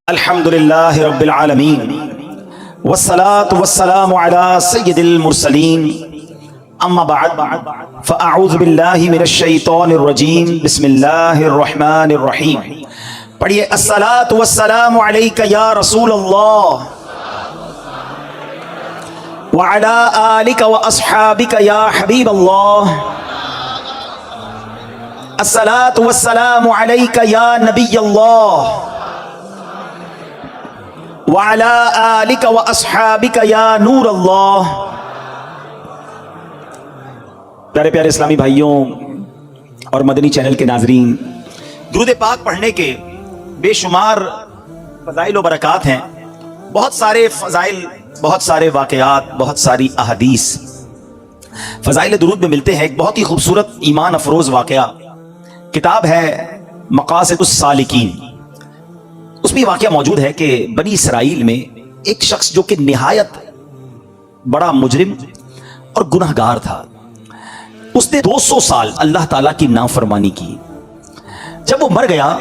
الحمد للہ رب العالمین والصلاة والسلام على سید المرسلین اما بعد فاعوذ باللہ من الشیطان الرجیم بسم اللہ الرحمن الرحیم. پڑھیے الصلاة والسلام علیک یا رسول اللہ وعلى آلک واصحابک یا حبیب اللہ. الصلاة والسلام علیک یا نبی اللہ وعلى آلک واصحابک یا نور اللہ. پیارے پیارے اسلامی بھائیوں اور مدنی چینل کے ناظرین، درود پاک پڑھنے کے بے شمار فضائل و برکات ہیں. بہت سارے فضائل، بہت سارے واقعات، بہت ساری احادیث فضائل درود میں ملتے ہیں. ایک بہت ہی خوبصورت ایمان افروز واقعہ کتاب ہے مقاصد السالکین. اس میں واقعہ موجود ہے کہ بنی اسرائیل میں ایک شخص جو کہ نہایت بڑا مجرم اور گناہگار تھا، اس نے 200 سال اللہ تعالیٰ کی نافرمانی کی. جب وہ مر گیا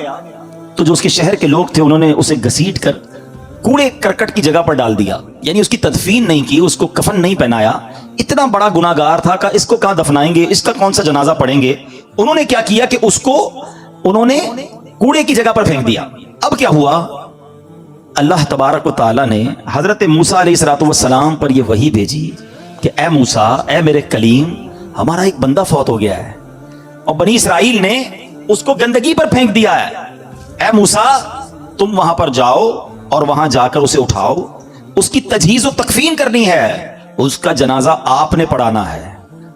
تو جو اس کے شہر کے لوگ تھے انہوں نے اسے گھسیٹ کر کوڑے کرکٹ کی جگہ پر ڈال دیا. یعنی اس کی تدفین نہیں کی، اس کو کفن نہیں پہنایا. اتنا بڑا گناہگار تھا کہ اس کو کہاں دفنائیں گے، اس کا کون سا جنازہ پڑھیں گے. انہوں نے کیا کیا کہ اس کو انہوں نے کوڑے کی جگہ پر پھینک دیا. اب کیا ہوا، اللہ تبارک و تعالیٰ نے حضرت موسیٰ علیہ السلام پر یہ وحی بھیجی کہ اے موسیٰ، اے میرے کلیم، ہمارا ایک بندہ فوت ہو گیا ہے اور بنی اسرائیل نے اس کو گندگی پر پھینک دیا ہے. اے موسیٰ، تم وہاں پر جاؤ اور وہاں جا کر اسے اٹھاؤ، اس کی تجہیز و تکفین کرنی ہے، اس کا جنازہ آپ نے پڑھانا ہے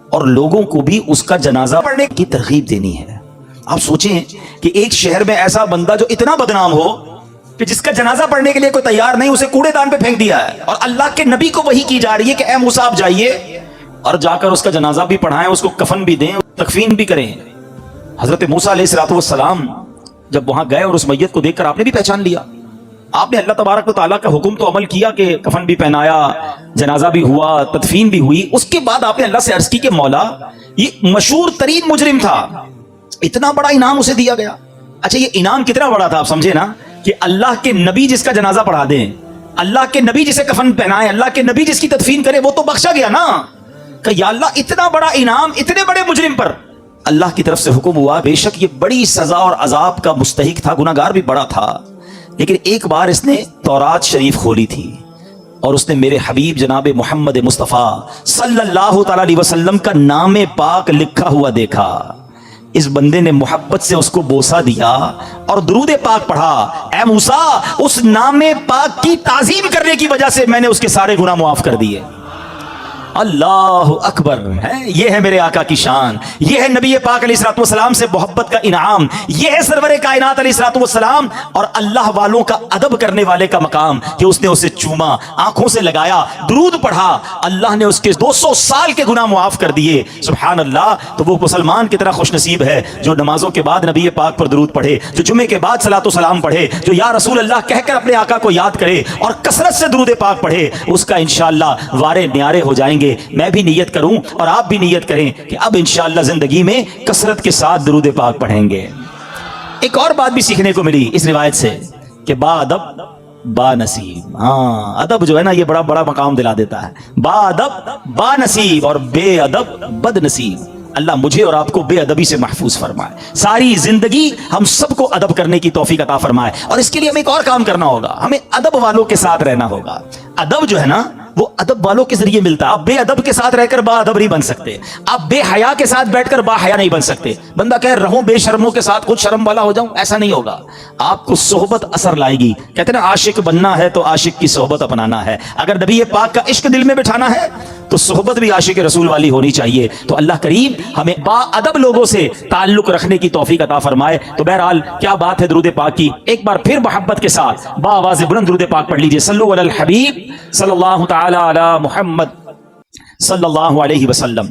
اور لوگوں کو بھی اس کا جنازہ پڑھنے کی ترغیب دینی ہے. آپ سوچیں کہ ایک شہر میں ایسا بندہ جو اتنا بدنام ہو کہ جس کا جنازہ پڑھنے کے لیے کوئی تیار نہیں، اسے کوڑے دان پہ پھینک دیا ہے، اور اللہ کے نبی کو وحی کی جا رہی ہے کہ اے موسیٰ آپ جائیے اور جا کر اس کا جنازہ بھی پڑھائیں، اس کو کفن بھی دیں، تکفین بھی کریں. حضرت موسیٰ علیہ السلام جب وہاں گئے اور اس میت کو دیکھ کر آپ نے بھی پہچان لیا. آپ نے اللہ تبارک و تعالیٰ کا حکم تو عمل کیا کہ کفن بھی پہنایا، جنازہ بھی ہوا، تدفین بھی ہوئی. اس کے بعد آپ نے اللہ سے عرض کی کہ مولا، یہ مشہور ترین مجرم تھا، اتنا بڑا انعام اسے دیا گیا. اچھا، یہ انعام کتنا بڑا تھا آپ سمجھے نا، کہ اللہ کے نبی جس کا جنازہ پڑھا دیں، اللہ کے نبی جسے کفن پہنائے، اللہ کے نبی جس کی تدفین کرے، وہ تو بخشا گیا نا. کہ یا اللہ، اتنا بڑا انعام اتنے بڑے مجرم پر. اللہ کی طرف سے حکم ہوا، بے شک یہ بڑی سزا اور عذاب کا مستحق تھا، گناہگار بھی بڑا تھا، لیکن ایک بار اس نے تورات شریف کھولی تھی اور اس نے میرے حبیب جناب محمد مصطفیٰ صلی اللہ تعالی علیہ وسلم کا نام پاک لکھا ہوا دیکھا. اس بندے نے محبت سے اس کو بوسہ دیا اور درود پاک پڑھا. اے موسیٰ، اس نام پاک کی تعظیم کرنے کی وجہ سے میں نے اس کے سارے گناہ معاف کر دیے. اللہ اکبر ہے. یہ ہے میرے آقا کی شان، یہ ہے نبی پاک علیہ الصلوۃ والسلام سے محبت کا انعام، یہ ہے سرور کائنات علیہ الصلوۃ والسلام اور اللہ والوں کا ادب کرنے والے کا مقام کہ اس نے اسے چوما، آنکھوں سے لگایا، درود پڑھا، اللہ نے اس کے 200 سال کے گناہ معاف کر دیے. سبحان اللہ. تو وہ مسلمان کتنا خوش نصیب ہے جو نمازوں کے بعد نبی پاک پر درود پڑھے، جو جمعے کے بعد صلاۃ و سلام پڑھے، جو یا رسول اللہ کہہ کر اپنے آقا کو یاد کرے اور کثرت سے درود پاک پڑھے. اس کا انشاءاللہ وارے نیارے ہو جائیں گے. میں بھی نیت کروں اور آپ بھی نیت کریں کہ اب انشاءاللہ زندگی میں کثرت کے ساتھ درود پاک پڑھیں گے. ایک اور بات بھی سیکھنے کو ملی اس روایت سے کہ با ادب با نصیب. ہاں، ادب جو ہے نا، یہ بڑا بڑا مقام دلا دیتا ہے. با ادب با نصیب اور بے ادب بد نصیب. اللہ مجھے اور آپ کو بے ادبی سے محفوظ فرمائے. ساری زندگی ہم سب کو ادب کرنے کی توفیق عطا فرمائے. اور اس کے لیے ہمیں ایک اور کام کرنا ہوگا، ہمیں ادب والوں کے ساتھ رہنا ہوگا. ادب جو ہے نا وہ ادب والوں کے ذریعے ملتا ہے. آپ بے ادب کے ساتھ رہ کر با ادب نہیں بن سکتے، آپ بے حیا کے ساتھ بیٹھ کر با حیا نہیں بن سکتے. بندہ کہہ رہوں بے شرموں کے ساتھ خود شرم والا ہو جاؤں، ایسا نہیں ہوگا. آپ کو صحبت اثر لائے گی. کہتے ہیں نا، عاشق بننا ہے تو عاشق کی صحبت اپنانا ہے. اگر نبی پاک کا عشق دل میں بٹھانا ہے تو صحبت بھی عاشق رسول والی ہونی چاہیے. تو اللہ کریم ہمیں با ادب لوگوں سے تعلق رکھنے کی توفیق عطا فرمائے. تو بہرحال کیا بات ہے درود پاک کی. ایک بار پھر محبت کے ساتھ با آواز بلند درود پاک پڑھ لیجئے. صلو علی الحبیب صلی اللہ تعالی علی محمد صلی اللہ علیہ وسلم.